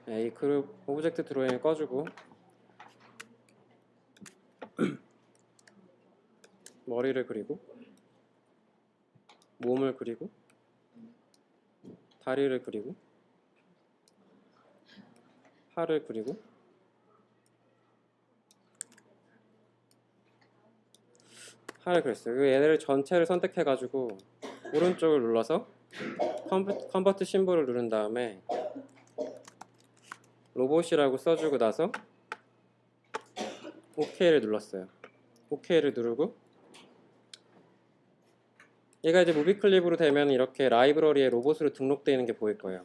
네, 이 그룹 오브젝트 드로잉을 꺼주고 머리를 그리고 몸을 그리고 다리를 그리고 팔을 그리고 팔을 그렸어요. 얘네를 전체를 선택해가지고 오른쪽을 눌러서 컨버트 심볼을 누른 다음에 로봇이라고 써주고 나서 OK를 눌렀어요. OK를 누르고 얘가 이제 무비 클립으로 되면 이렇게 라이브러리에 로봇으로 등록되어 있는 게 보일 거예요.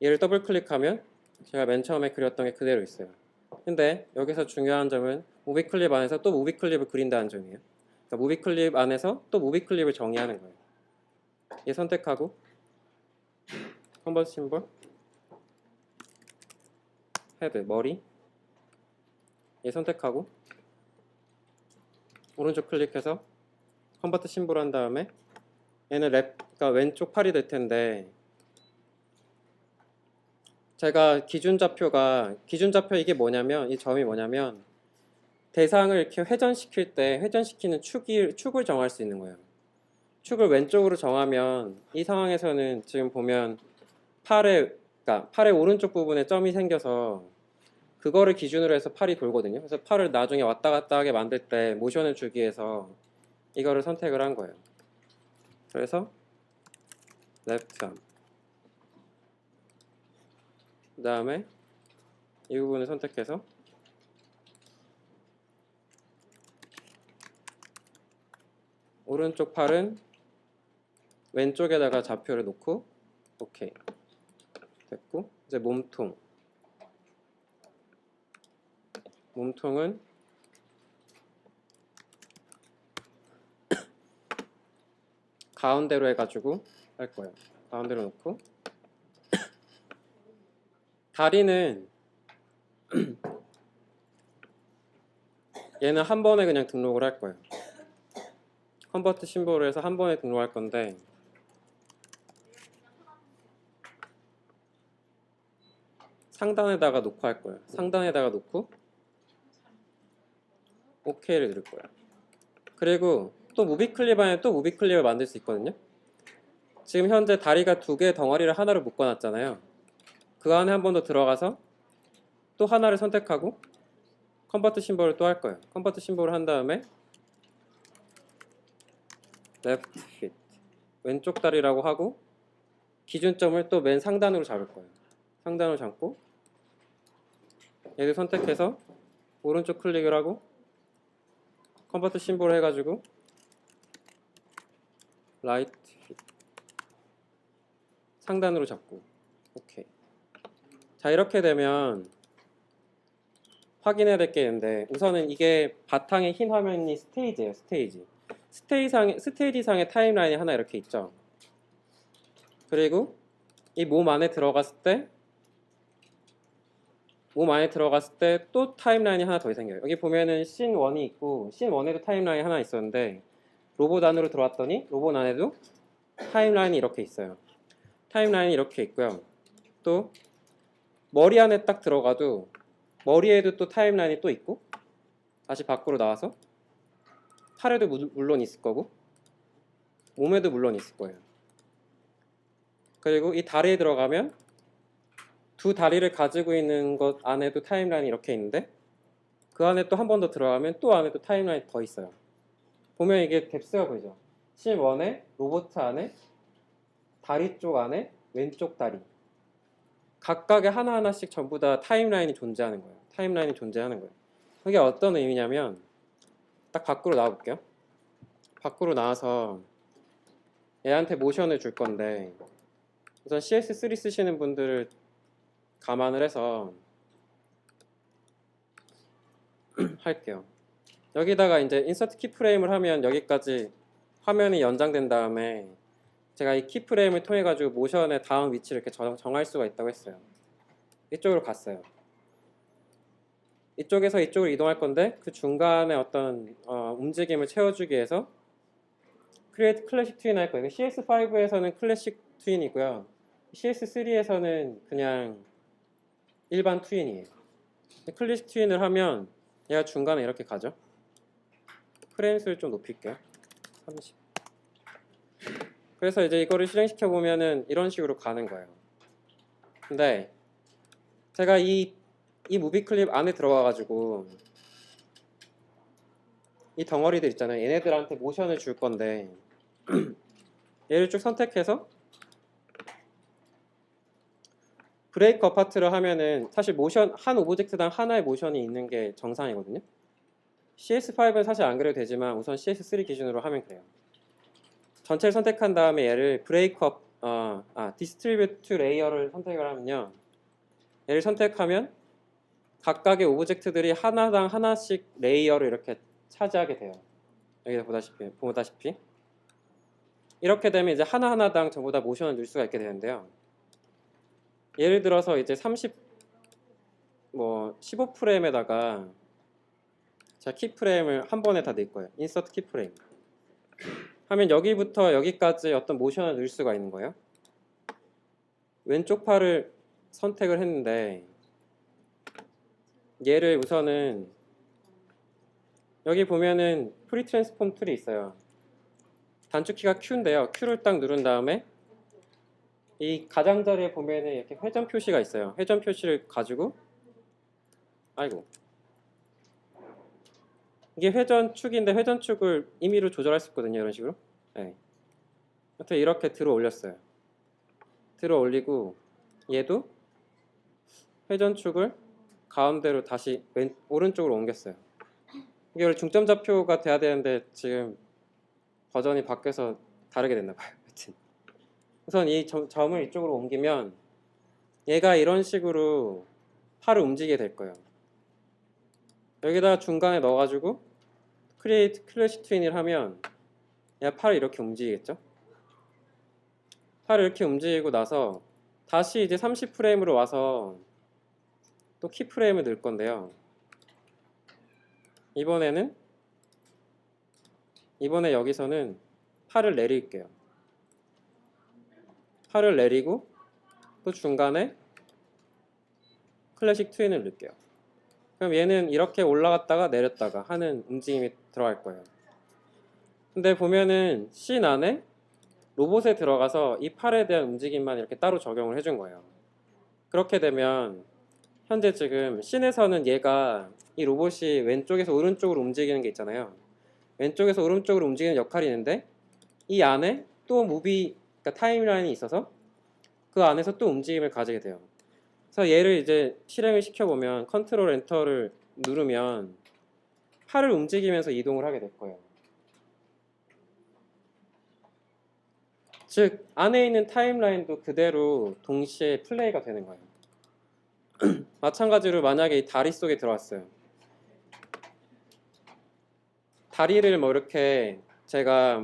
얘를 더블 클릭하면 제가 맨 처음에 그렸던 게 그대로 있어요. 근데 여기서 중요한 점은 무비 클립 안에서 또 무비 클립을 그린다는 점이에요. 그러니까 무비 클립 안에서 또 무비 클립을 정의하는 거예요. 얘 선택하고 컨버트 심볼 헤드 머리 얘 선택하고 오른쪽 클릭해서 컨버트 심볼 한 다음에 얘는 그러니까 왼쪽 팔이 될 텐데 제가 기준 좌표 이게 뭐냐면 이 점이 뭐냐면 대상을 이렇게 회전시킬 때 회전시키는 축을 정할 수 있는 거예요. 축을 왼쪽으로 정하면 이 상황에서는 지금 보면 그러니까 팔의 오른쪽 부분에 점이 생겨서 그거를 기준으로 해서 팔이 돌거든요. 그래서 팔을 나중에 왔다 갔다 하게 만들 때 모션을 주기 위해서 이거를 선택을 한 거예요. 그래서 레프트 암 그 다음에 이 부분을 선택해서 오른쪽 팔은 왼쪽에다가 좌표를 놓고 오케이 됐고 이제 몸통은 가운데로 해가지고 할 거예요. 가운데로 놓고 다리는 얘는 한 번에 그냥 등록을 할 거예요. 컨버트 심볼을 해서 한 번에 등록할 건데 상단에다가 놓고 할 거예요. 상단에다가 놓고 OK를 누를 거예요. 그리고 또 무비 클립 안에 또 무비 클립을 만들 수 있거든요. 지금 현재 다리가 두 개의 덩어리를 하나로 묶어놨잖아요. 그 안에 한 번 더 들어가서 또 하나를 선택하고 컨버트 심볼을 또 할 거예요. 컨버트 심볼을 한 다음에 left hit 왼쪽 다리라고 하고 기준점을 또 맨 상단으로 잡을 거예요. 상단으로 잡고 얘를 선택해서 오른쪽 클릭을 하고 컨버트 심볼 해가지고 right hit 상단으로 잡고 오케이. 자 이렇게 되면 확인해야 될 게 있는데 우선은 이게 바탕에 흰 화면이 스테이지예요. 스테이지상의 타임라인이 하나 이렇게 있죠. 그리고 이 몸 안에 들어갔을 때 또 타임라인이 하나 더 생겨요. 여기 보면은 씬 1이 있고 씬 1에도 타임라인이 하나 있었는데 로봇 안으로 들어왔더니 로봇 안에도 타임라인이 이렇게 있어요. 타임라인이 이렇게 있고요. 또 머리 안에 딱 들어가도 머리에도 또 타임라인이 또 있고 다시 밖으로 나와서 팔에도 물론 있을 거고 몸에도 물론 있을 거예요. 그리고 이 다리에 들어가면 두 다리를 가지고 있는 것 안에도 타임라인이 이렇게 있는데 그 안에 또 한 번 더 들어가면 또 안에 또 타임라인이 더 있어요. 보면 이게 뎁스가 보이죠. 씬 1에 로봇 안에 다리 쪽 안에 왼쪽 다리 각각의 하나하나씩 전부 다 타임라인이 존재하는 거예요. 타임라인이 존재하는 거예요. 그게 어떤 의미냐면 딱 밖으로 나와 볼게요. 밖으로 나와서 얘한테 모션을 줄 건데 우선 CS3 쓰시는 분들을 감안을 해서 할게요. 여기다가 이제 인서트 키프레임을 하면 여기까지 화면이 연장된 다음에 제가 이 키프레임을 통해 가지고 모션의 다음 위치를 이렇게 정할 수가 있다고 했어요. 이쪽으로 갔어요. 이쪽에서 이쪽으로 이동할 건데 그 중간에 어떤 움직임을 채워주기 위해서 크리에이트 클래식 트윈 할 거예요. CS5에서는 클래식 트윈이고요. CS3에서는 그냥 일반 트윈이에요. 클래식 트윈을 하면 얘가 중간에 이렇게 가죠. 프레임 수를 좀 높일게요. 30. 그래서 이제 이거를 실행시켜 보면은 이런 식으로 가는 거예요. 근데 제가 이 무비 클립 안에 들어가 가지고 이 덩어리들 있잖아요. 얘네들한테 모션을 줄 건데 얘를 쭉 선택해서 브레이크 어파트를 하면은 사실 모션 한 오브젝트당 하나의 모션이 있는 게 정상이거든요. CS5는 사실 안 그래도 되지만 우선 CS3 기준으로 하면 그래요. 전체를 선택한 다음에 얘를 브레이크 디스트리뷰트 레이어를 선택을 하면요. 얘를 선택하면 각각의 오브젝트들이 하나당 하나씩 레이어를 이렇게 차지하게 돼요. 여기서 보다시피 이렇게 되면 이제 하나하나당 전부 다 모션을 넣을 수가 있게 되는데요. 예를 들어서 이제 15프레임에다가 자 키프레임을 한 번에 다 넣을 거예요. 인서트 키프레임 하면 여기부터 여기까지 어떤 모션을 넣을 수가 있는 거예요. 왼쪽 팔을 선택을 했는데 얘를 우선은 여기 보면은 프리 트랜스폼 툴이 있어요. 단축키가 Q인데요. Q를 딱 누른 다음에 이 가장자리에 보면은 이렇게 회전 표시가 있어요. 회전 표시를 가지고 이게 회전축인데 회전축을 임의로 조절할 수 있거든요. 이런 식으로. 네. 하여튼 이렇게 들어 올렸어요. 들어 올리고 얘도 회전축을 가운데로 다시 오른쪽으로 옮겼어요. 이게 원래 중점 좌표가 돼야 되는데 지금 버전이 바뀌어서 다르게 됐나 봐요. 하여튼 우선 이 점을 이쪽으로 옮기면 얘가 이런 식으로 팔을 움직이게 될 거예요. 여기다가 중간에 넣어가지고 크리에이트 클래식 트윈을 하면 얘가 팔을 이렇게 움직이겠죠? 팔을 이렇게 움직이고 나서 다시 이제 30프레임으로 와서 또 키프레임을 넣을 건데요. 이번에 여기서는 팔을 내릴게요. 팔을 내리고 또 중간에 클래식 트윈을 넣을게요. 그럼 얘는 이렇게 올라갔다가 내렸다가 하는 움직임이 들어갈 거예요. 근데 보면은 씬 안에 로봇에 들어가서 이 팔에 대한 움직임만 이렇게 따로 적용을 해준 거예요. 그렇게 되면 현재 지금 씬에서는 얘가 이 로봇이 왼쪽에서 오른쪽으로 움직이는 게 있잖아요. 왼쪽에서 오른쪽으로 움직이는 역할이 있는데 이 안에 또 그러니까 타임라인이 있어서 그 안에서 또 움직임을 가지게 돼요. 그래서 얘를 이제 실행을 시켜보면 컨트롤 엔터를 누르면 팔을 움직이면서 이동을 하게 될 거예요. 즉 안에 있는 타임라인도 그대로 동시에 플레이가 되는 거예요. 마찬가지로 만약에 이 다리 속에 들어왔어요. 다리를 이렇게 제가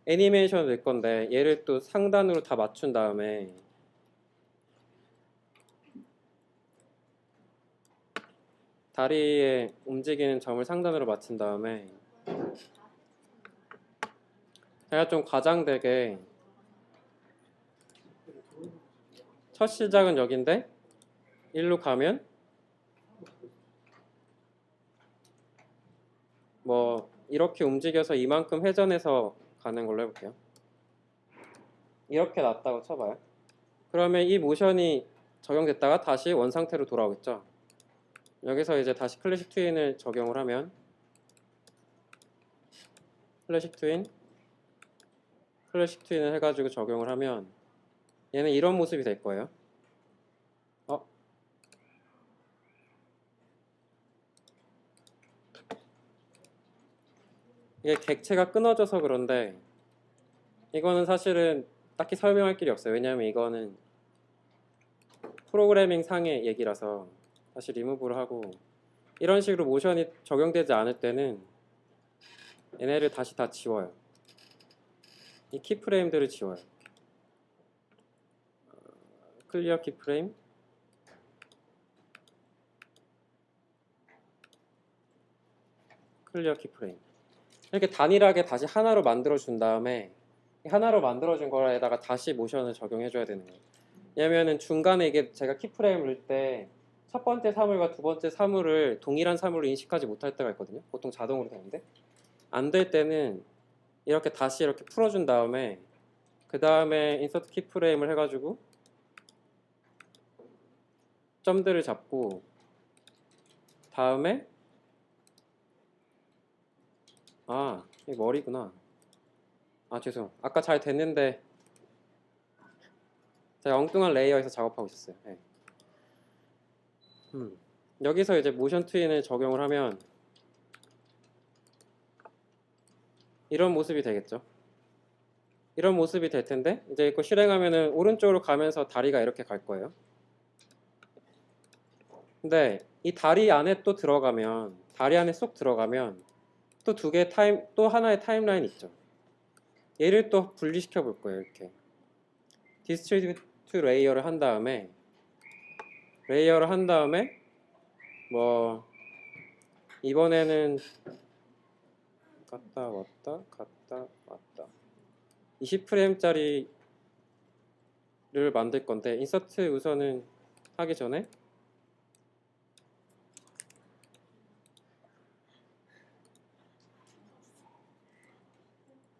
애니메이션을 넣을 건데 얘를 또 상단으로 다 맞춘 다음에 다리에 움직이는 점을 상단으로 맞춘 다음에 제가 좀 과장되게 첫 시작은 여긴데 일로 가면 이렇게 움직여서 이만큼 회전해서 가는 걸로 해볼게요. 이렇게 놨다고 쳐봐요. 그러면 이 모션이 적용됐다가 다시 원상태로 돌아오겠죠. 여기서 이제 다시 클래식 트윈을 적용을 하면 클래식 트윈을 해가지고 적용을 하면 얘는 이런 모습이 될 거예요. 이게 객체가 끊어져서 그런데 이거는 사실은 딱히 설명할 길이 없어요. 왜냐하면 이거는 프로그래밍 상의 얘기라서 다시 리무브를 하고 이런 식으로 모션이 적용되지 않을 때는 얘네를 다시 다 지워요. 이 키프레임들을 지워요. 클리어 키프레임 이렇게 단일하게 다시 하나로 만들어 준 다음에 하나로 만들어 준 거에다가 다시 모션을 적용해 줘야 되는 거예요. 왜냐면은 중간에 이게 제가 키프레임을 넣을 때 첫 번째 사물과 두 번째 사물을 동일한 사물로 인식하지 못할 때가 있거든요. 보통 자동으로 되는데 안 될 때는 이렇게 다시 이렇게 풀어준 다음에 그 다음에 인서트 키프레임을 해가지고 점들을 잡고 다음에 이게 머리구나. 죄송. 아까 잘 됐는데 제가 엉뚱한 레이어에서 작업하고 있었어요. 네. 여기서 이제 모션 트윈을 적용을 하면 이런 모습이 되겠죠. 이런 모습이 될 텐데 이제 이거 실행하면은 오른쪽으로 가면서 다리가 이렇게 갈 거예요. 근데 이 다리 안에 또 들어가면 다리 안에 쏙 들어가면 또 또 하나의 타임라인 있죠. 얘를 또 분리시켜 볼 거예요. 이렇게 디스트리뷰트 레이어를 한 다음에 뭐 이번에는 갔다 왔다 20프레임짜리를 만들 건데 인서트 우선은 하기 전에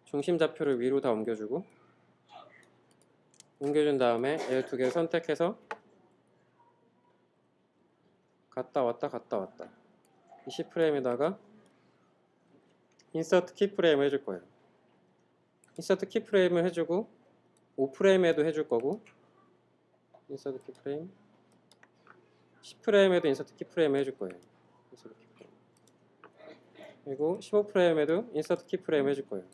중심 좌표를 위로 다 옮겨준 다음에 얘 두 개를 선택해서 갔다 왔다 20프레임에다가 인서트 키프레임을 해줄 거예요. 인서트 키프레임을 해주고 5프레임에도 해줄 거고 인서트 키프레임 10프레임에도 인서트 키프레임을 해줄 거예요. 인서트 키프레임. 그리고 15프레임에도 인서트 키프레임을 해줄 거예요.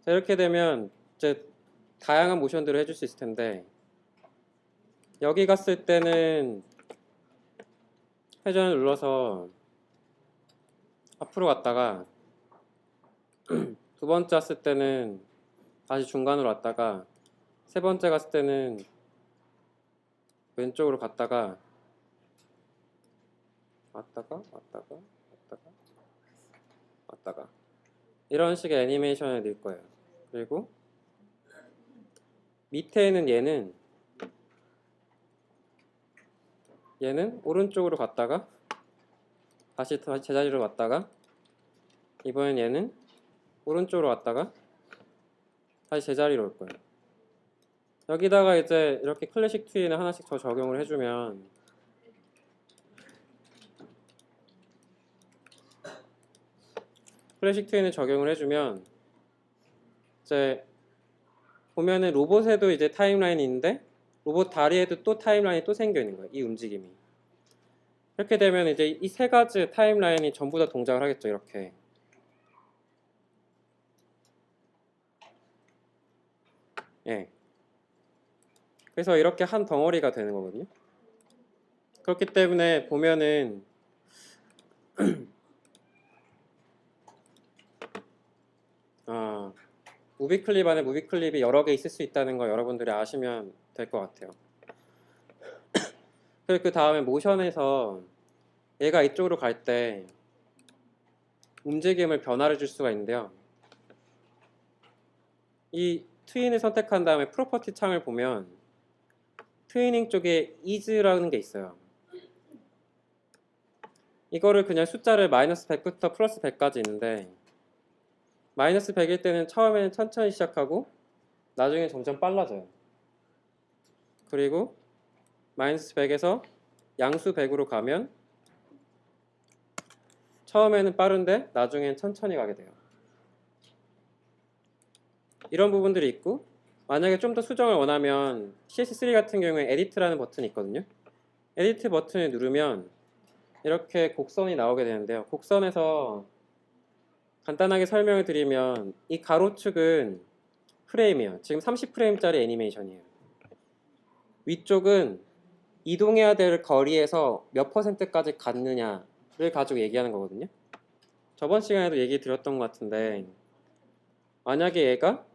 자, 이렇게 되면 이제 다양한 모션들을 해줄 수 있을 텐데 여기 갔을 때는 회전을 눌러서 앞으로 갔다가 두 번째 왔을 때는 다시 중간으로 왔다가 세 번째 갔을 때는 왼쪽으로 갔다가 왔다가 이런 식의 애니메이션을 넣을 거예요. 그리고 밑에 있는 얘는 오른쪽으로 갔다가 다시 제자리로 왔다가 이번엔 얘는 오른쪽으로 왔다가 다시 제자리로 올 거예요. 여기다가 이제 이렇게 클래식 트윈을 하나씩 더 적용을 해주면 이제 보면은 로봇에도 이제 타임라인이 있는데 로봇 다리에도 또 타임라인이 또 생겨 있는 거예요. 이 움직임이. 이렇게 되면 이제 이 세 가지 타임라인이 전부 다 동작을 하겠죠. 이렇게. 예. 그래서 이렇게 한 덩어리가 되는 거거든요. 그렇기 때문에 보면은 무비클립 안에 무비클립이 여러 개 있을 수 있다는 거 여러분들이 아시면 될 것 같아요. 그리고 그 다음에 모션에서 얘가 이쪽으로 갈 때 움직임을 변화를 줄 수가 있는데요. 이 트윈을 선택한 다음에 프로퍼티 창을 보면 트위닝 쪽에 is라는 게 있어요. 이거를 그냥 숫자를 마이너스 100부터 플러스 100까지 있는데 마이너스 100일 때는 처음에는 천천히 시작하고 나중에 점점 빨라져요. 그리고 마이너스 100에서 양수 100으로 가면 처음에는 빠른데 나중엔 천천히 가게 돼요. 이런 부분들이 있고 만약에 좀 더 수정을 원하면 CS3 같은 경우에 에디트라는 버튼이 있거든요. 에디트 버튼을 누르면 이렇게 곡선이 나오게 되는데요. 곡선에서 간단하게 설명을 드리면 이 가로축은 프레임이에요. 지금 30프레임짜리 애니메이션이에요. 위쪽은 이동해야 될 거리에서 몇 %까지 갔느냐를 가지고 얘기하는 거거든요. 저번 시간에도 얘기 드렸던 것 같은데 만약에 얘가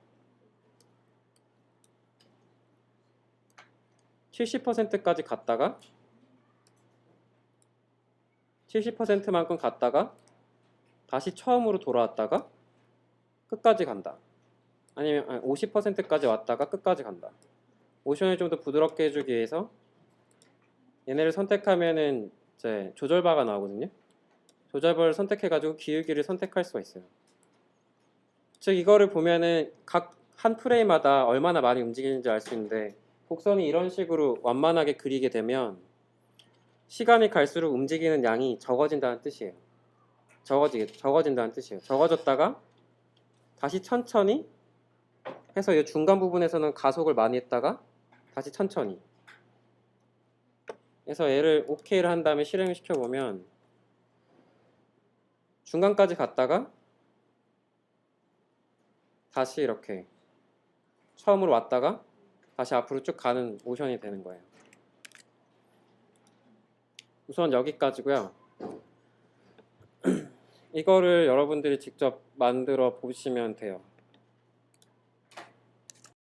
70%까지 갔다가 70%만큼 갔다가 다시 처음으로 돌아왔다가 끝까지 간다. 아니면 50%까지 왔다가 끝까지 간다. 모션을 좀 더 부드럽게 해주기 위해서 얘네를 선택하면은 이제 조절바가 나오거든요. 조절바를 선택해가지고 기울기를 선택할 수가 있어요. 즉 이거를 보면은 각 한 프레임마다 얼마나 많이 움직이는지 알 수 있는데 곡선이 이런 식으로 완만하게 그리게 되면 시간이 갈수록 움직이는 양이 적어진다는 뜻이에요. 적어진다는 뜻이에요. 적어졌다가 다시 천천히 해서 이 중간 부분에서는 가속을 많이 했다가 다시 천천히 해서 얘를 OK를 한 다음에 실행을 시켜보면 중간까지 갔다가 다시 이렇게 처음으로 왔다가 다시 앞으로 쭉 가는 모션이 되는 거예요. 우선 여기까지고요. 이거를 여러분들이 직접 만들어 보시면 돼요.